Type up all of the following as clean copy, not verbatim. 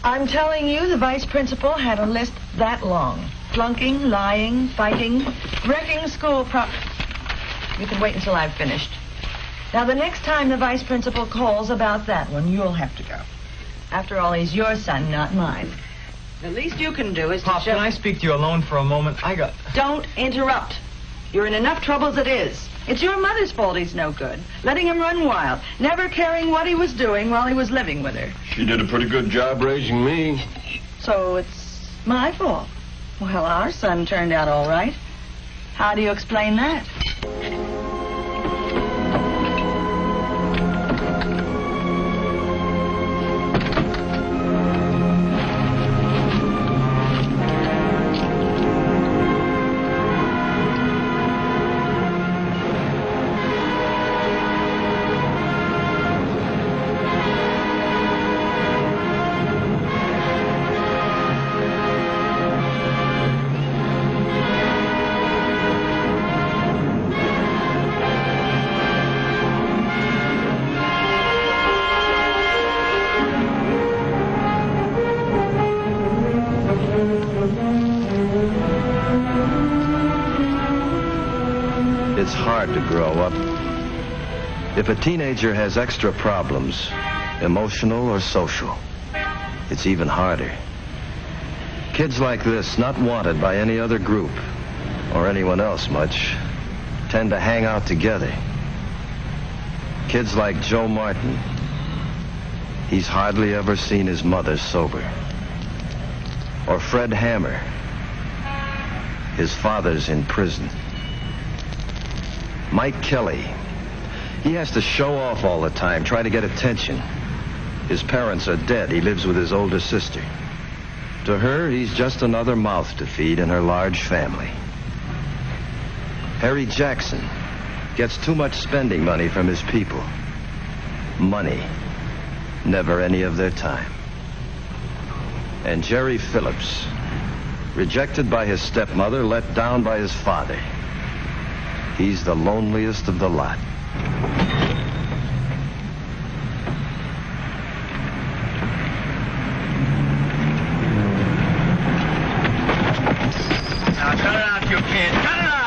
I'm telling you, the vice principal had a list that long. Flunking, lying, fighting, wrecking school You can wait until I've finished. Now, the next time the vice principal calls about that one, you'll have to go. After all, he's your son, not mine. The least you can do is Pop, to show... can I speak to you alone for a moment? Don't interrupt. You're in enough trouble as it is. It's your mother's fault he's no good. Letting him run wild, never caring what he was doing while he was living with her. She did a pretty good job raising me. So it's my fault. Well, our son turned out all right. How do you explain that? It's hard to grow up. If a teenager has extra problems, emotional or social, it's even harder. Kids like this, not wanted by any other group or anyone else much, tend to hang out together. Kids like Joe Martin, he's hardly ever seen his mother sober. Or Fred Hammer, his father's in prison. Mike Kelly, he has to show off all the time, try to get attention. His parents are dead. He lives with his older sister. To her, he's just another mouth to feed in her large family. Harry Jackson gets too much spending money from his people. Money, never any of their time. And Jerry Phillips, rejected by his stepmother, let down by his father. He's the loneliest of the lot. Now, cut it out, you kid. Cut it out!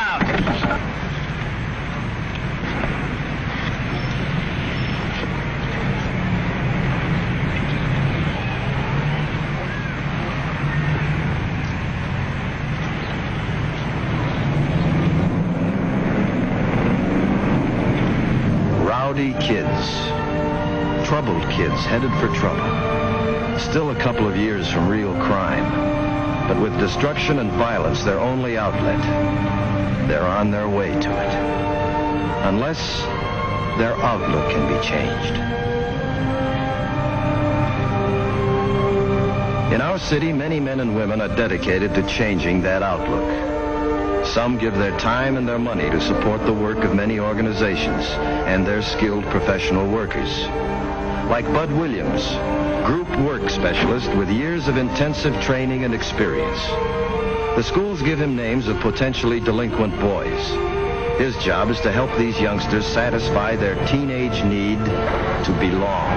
Rowdy kids, troubled kids headed for trouble. Still a couple of years from real crime, but with destruction and violence their only outlet, they're on their way to it. Unless their outlook can be changed. In our city, many men and women are dedicated to changing that outlook. Some give their time and their money to support the work of many organizations and their skilled professional workers. Like Bud Williams, group work specialist with years of intensive training and experience. The schools give him names of potentially delinquent boys. His job is to help these youngsters satisfy their teenage need to belong,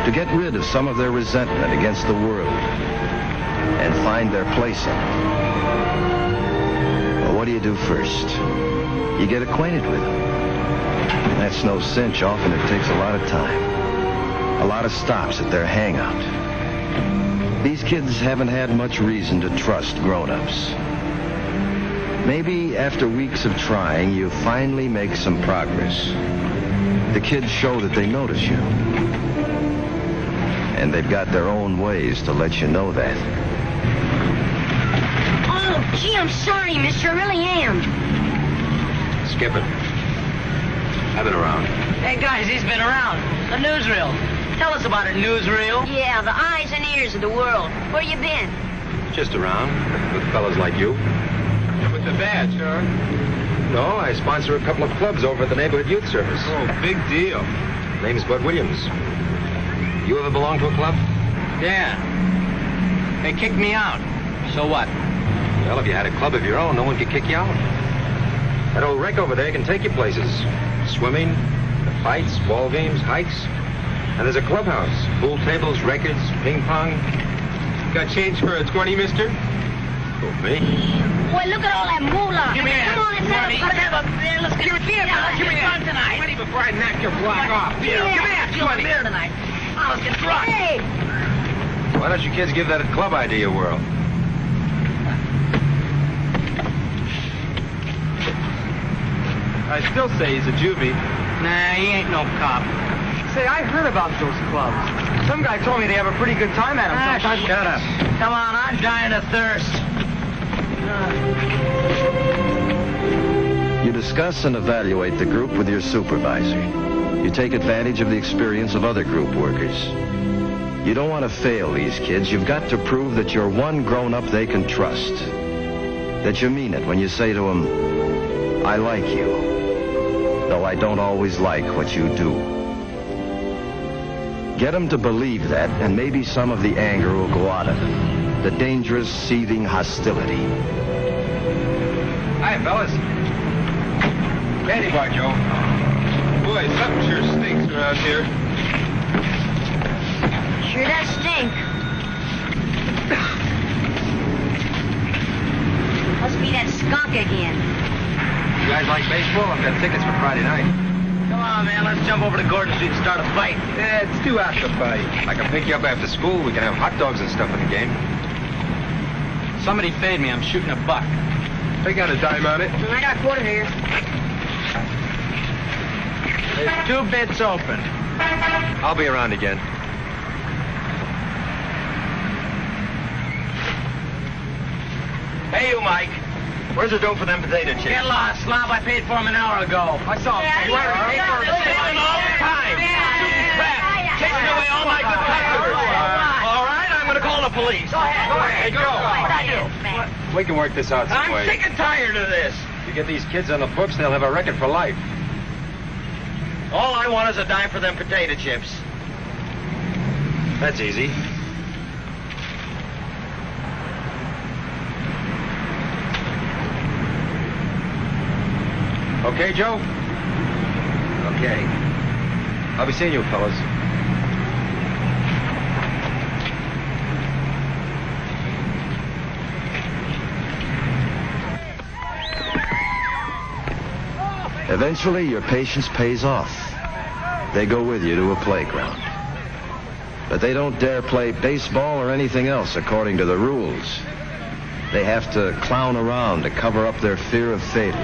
to get rid of some of their resentment against the world and find their place in it. What do you do first? You get acquainted with them. That's no cinch. Often it takes a lot of time. A lot of stops at their hangout. These kids haven't had much reason to trust grown-ups. Maybe after weeks of trying, you finally make some progress. The kids show that they notice you. And they've got their own ways to let you know that. Oh, gee, I'm sorry, mister. I really am. Skip it. I've been around. Hey, guys, he's been around. The newsreel. Tell us about it, newsreel. Yeah, the eyes and ears of the world. Where you been? Just around, with fellas like you. With the badge, huh? No, I sponsor a couple of clubs over at the Neighborhood Youth Service. Oh, big deal. Name's Bud Williams. You ever belong to a club? Yeah. They kicked me out. So what? Well, if you had a club of your own, no one could kick you out. That old wreck over there can take you places. Swimming, fights, ball games, hikes. And there's a clubhouse. Pool tables, records, ping pong. Got change for a 20, mister? Oh, me? Boy, look at all that moolah. Give me that. Come on, let's have a Let's give it fun tonight. 20 before I knock your block off. Give me that. 20 beer tonight. Oh, let's get drunk. Hey, Why don't you kids give that club idea a whirl? I still say he's a juvie. Nah, he ain't no cop. Say, I heard about those clubs. Some guy told me they have a pretty good time at them sometimes. Shut up. Come on, I'm dying of thirst. You discuss and evaluate the group with your supervisor. You take advantage of the experience of other group workers. You don't want to fail these kids. You've got to prove that you're one grown-up they can trust. That you mean it when you say to them, I like you, though I don't always like what you do. Get them to believe that, and maybe some of the anger will go out of them. The dangerous, seething hostility. Hi, fellas. Candy bar, Joe. Boy, something sure stinks around here. sure does stink. Must be that skunk again. You guys like baseball? I've got tickets for Friday night. Come on, man. Let's jump over to Gordon Street and start a fight. Yeah, it's too after fight. I can pick you up after school. We can have hot dogs and stuff in the game. Somebody fade me. I'm shooting a buck. They got a dime on it. I got a quarter here. There's 2 bits open. I'll be around again. Hey, you, Mike. Where's the dough for them potato chips? Get lost, slob. I paid for him an hour ago. I saw him. Yeah, You weren't yeah, paid for yeah, stealing all the time. Crap. Taking away all my good customers. All right, I'm going to call the police. Go ahead. Go. What'd I do, man? We can work this out some I'm way. sick and tired of this. You get these kids on the books, they'll have a record for life. All I want is a dime for them potato chips. That's easy. Okay, Joe? Okay. I'll be seeing you, fellas. Eventually, your patience pays off. They go with you to a playground. But they don't dare play baseball or anything else according to the rules. They have to clown around to cover up their fear of failure.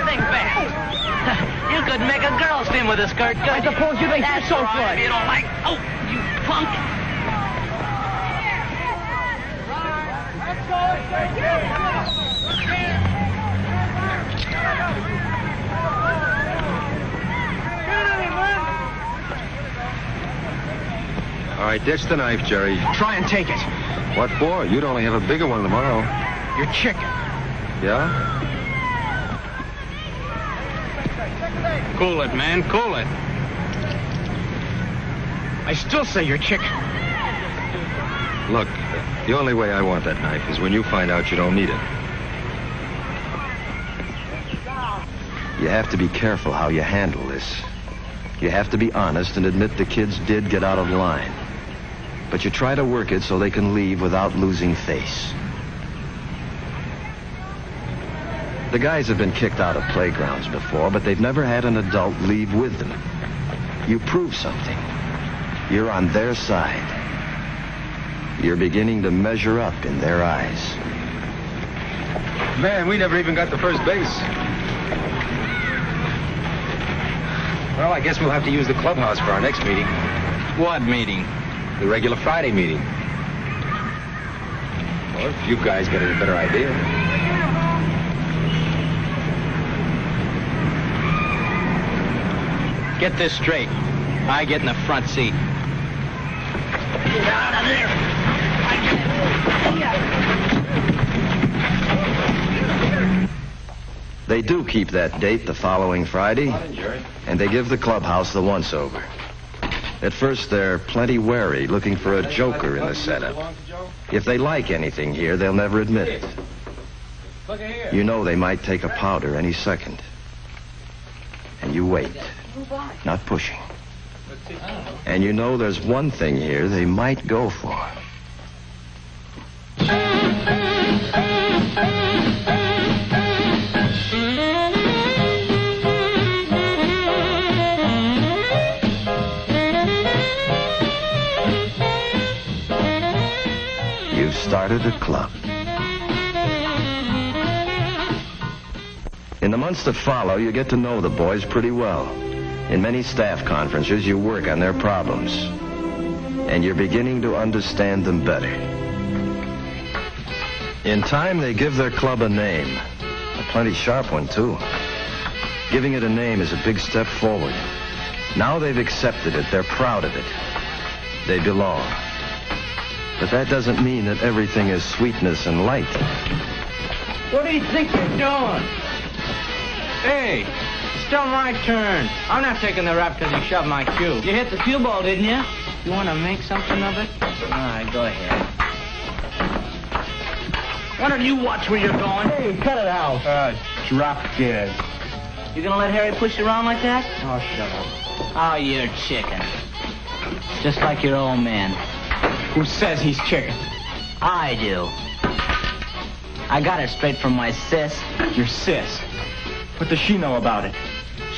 Think fast. You could make a girl swim with a skirt, couldn't I suppose you think you're so good. You don't like... Oh, you punk. All right, ditch the knife, Jerry. Try and take it. What for? You'd only have a bigger one tomorrow. You're chicken. Yeah? Cool it, man. Cool it. I still say you're chicken. Look, the only way I want that knife is when you find out you don't need it. You have to be careful how you handle this. You have to be honest and admit the kids did get out of line. But you try to work it so they can leave without losing face. The guys have been kicked out of playgrounds before, but they've never had an adult leave with them. You prove something. You're on their side. You're beginning to measure up in their eyes. Man, we never even got to first base. Well, I guess we'll have to use the clubhouse for our next meeting. What meeting? The regular Friday meeting. Well, if you guys got any better idea. Get this straight. I get in the front seat. Get out of there! They do keep that date the following Friday, and they give the clubhouse the once-over. At first, they're plenty wary, looking for a joker in the setup. If they like anything here, they'll never admit it. You know they might take a powder any second. And you wait, not pushing. And you know there's one thing here they might go for. You've started a club. In the months that follow, you get to know the boys pretty well. In many staff conferences, you work on their problems. And you're beginning to understand them better. In time, they give their club a name. A plenty sharp one, too. Giving it a name is a big step forward. Now they've accepted it. They're proud of it. They belong. But that doesn't mean that everything is sweetness and light. What do you think you're doing? Hey, it's still my turn. I'm not taking the rap because you shoved my cue. You hit the cue ball, didn't you? You want to make something of it? All right, go ahead. Why don't you watch where you're going? Hey, cut it out. Drop dead. You gonna let Harry push you around like that? Oh, shut up. Oh, you're chicken. Just like your old man. Who says he's chicken? I do. I got it straight from my sis. Your sis. What does she know about it?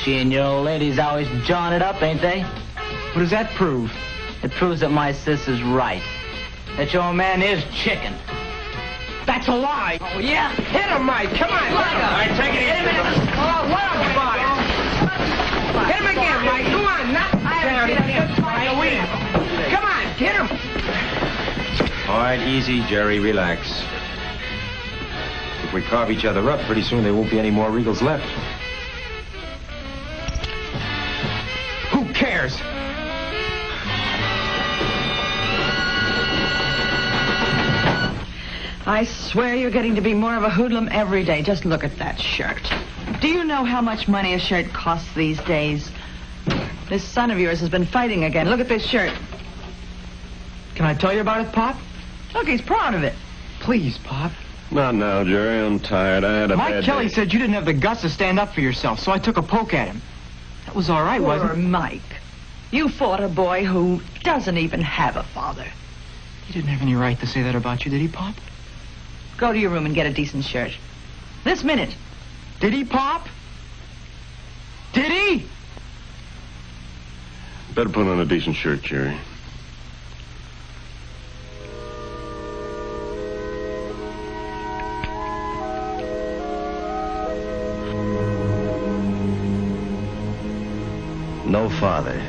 She and your old lady's always jawing it up, ain't they? What does that prove? It proves that my sis is right. That your old man is chicken. That's a lie. Oh, yeah? Hit him, Mike. Come on. All right, take it easy. Oh, what about it? Hit him again, Mike. Come on. Knock him down. Come on. Hit him. All right, easy, Jerry. Relax. If we carve each other up, pretty soon there won't be any more Regals left. Who cares? I swear you're getting to be more of a hoodlum every day. Just look at that shirt. Do you know how much money a shirt costs these days? This son of yours has been fighting again. Look at this shirt. Can I tell you about it, Pop? Look, he's proud of it. Please, Pop. Not now, Jerry. I'm tired. I had a Mike bad Kelly day. said you didn't have the guts to stand up for yourself, so I took a poke at him. That was all right, wasn't Poor it? Mike. You fought a boy who doesn't even have a father. He didn't have any right to say that about you, did he, Pop? Go to your room and get a decent shirt. This minute. Did he, Pop? Did he? Better put on a decent shirt, Jerry. No father,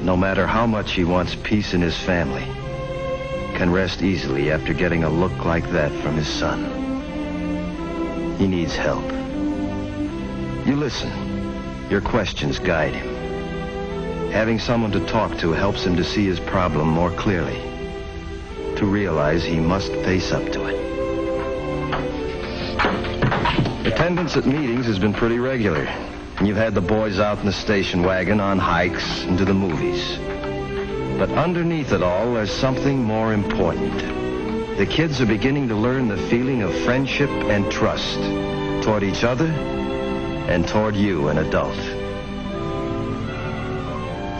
no matter how much he wants peace in his family, can rest easily after getting a look like that from his son. He needs help. You listen. Your questions guide him. Having someone to talk to helps him to see his problem more clearly, to realize he must face up to it. Attendance at meetings has been pretty regular, and you've had the boys out in the station wagon on hikes and to the movies. But underneath it all, there's something more important. The kids are beginning to learn the feeling of friendship and trust toward each other and toward you, an adult.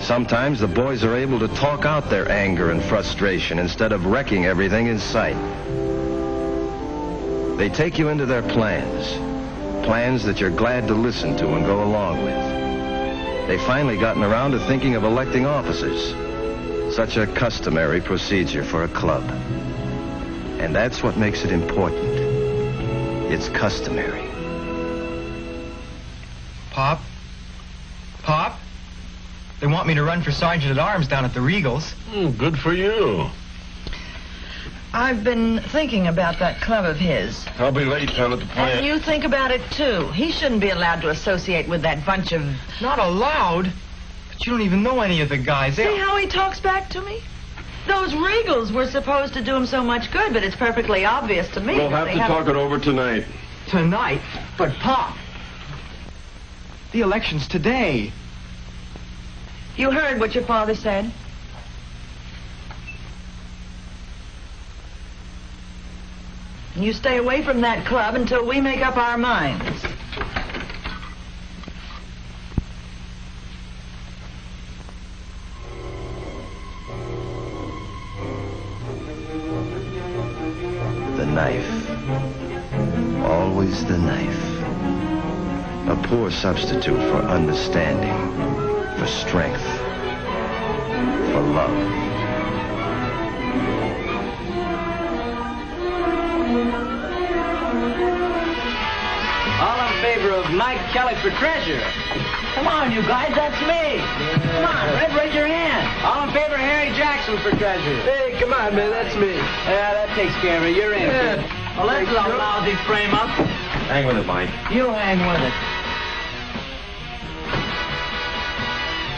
Sometimes the boys are able to talk out their anger and frustration instead of wrecking everything in sight. They take you into their plans that you're glad to listen to and go along with. They've finally gotten around to thinking of electing officers, such a customary procedure for a club. And that's what makes it important. It's customary. Pop? Pop? They want me to run for Sergeant at Arms down at the Regals. Good for you. I've been thinking about that club of his. I'll be late down at the And plant. you think about it, too. He shouldn't be allowed to associate with that bunch of... Not allowed? But you don't even know any of the guys. See how he talks back to me? Those Regals were supposed to do him so much good, but it's perfectly obvious to me We'll that have they to talk it over tonight. Tonight? But, Pop, the election's today. You heard what your father said? And you stay away from that club until we make up our minds. The knife. Always the knife. A poor substitute for understanding, for strength, for love. All in favor of Mike Kelly for treasurer. Come on, you guys, that's me. Come on, Red, raise your hand. All in favor of Harry Jackson for treasurer. Hey, come on, man, that's me. Yeah, that takes care of it. You're in. Yeah. Well, let's a lousy frame up. Hang with it, Mike. You hang with it.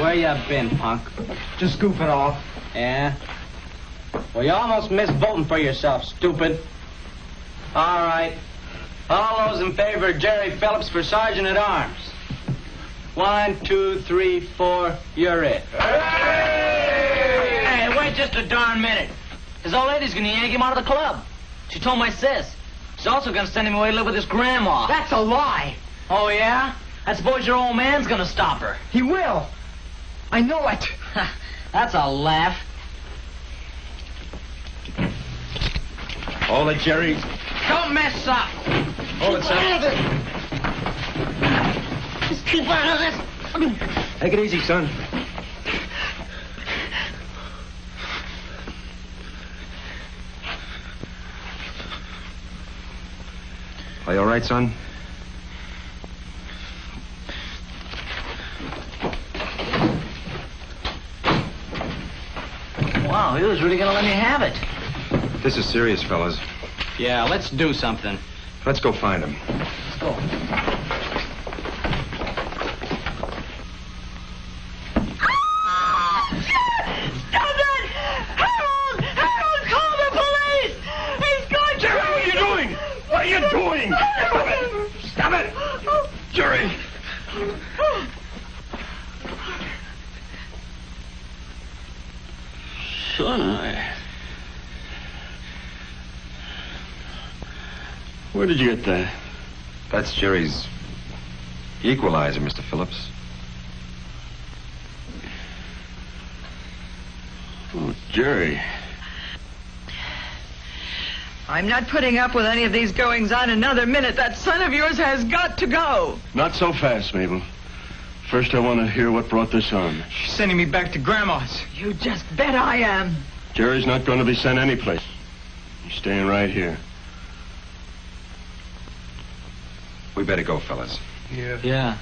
Where you been, punk? Just goofing off. Yeah? Well, you almost missed voting for yourself, stupid. All right. All those in favor of Jerry Phillips for Sergeant at Arms. 1, 2, 3, 4. You're it. Hey, wait just a darn minute. His old lady's gonna yank him out of the club. She told my sis. She's also gonna send him away to live with his grandma. That's a lie. Oh, yeah? I suppose your old man's gonna stop her. He will. I know it. That's a laugh. Hold it, Jerry. Don't mess up. Hold it, son. Just keep out of this. Take it easy, son. Are you all right, son? Wow, he was really gonna let me have it. This is serious, fellas. Yeah, let's do something. Let's go find him. Let's go. Stop it! Harold! Harold, call the police! He's going to... What are you doing? What are you doing? Stop it! Jerry! Son, where did you get that? That's Jerry's equalizer, Mr. Phillips. Oh, Jerry. I'm not putting up with any of these goings-on another minute. That son of yours has got to go. Not so fast, Mabel. First, I want to hear what brought this on. She's sending me back to Grandma's. You just bet I am. Jerry's not going to be sent anyplace. He's staying right here. We better go, fellas. Yeah.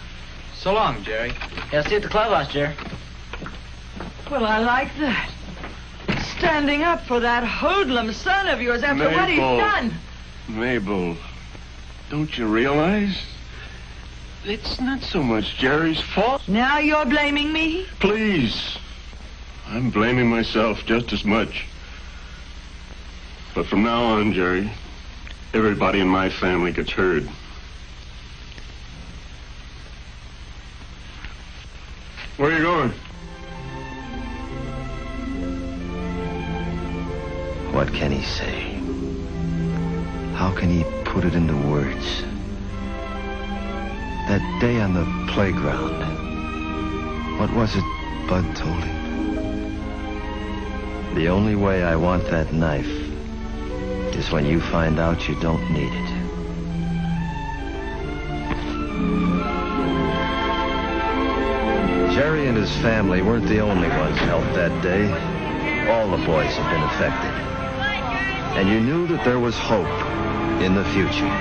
So long, Jerry. Yeah, see you at the clubhouse, Jerry. Well, I like that. Standing up for that hoodlum son of yours after what he's Mabel. done. Mabel, don't you realize? It's not so much Jerry's fault. Now you're blaming me? Please. I'm blaming myself just as much. But from now on, Jerry, everybody in my family gets heard. Where are you going? What can he say? How can he put it into words? That day on the playground, what was it Bud told him? The only way I want that knife is when you find out you don't need it. Jerry and his family weren't the only ones helped that day. All the boys had been affected. And you knew that there was hope in the future.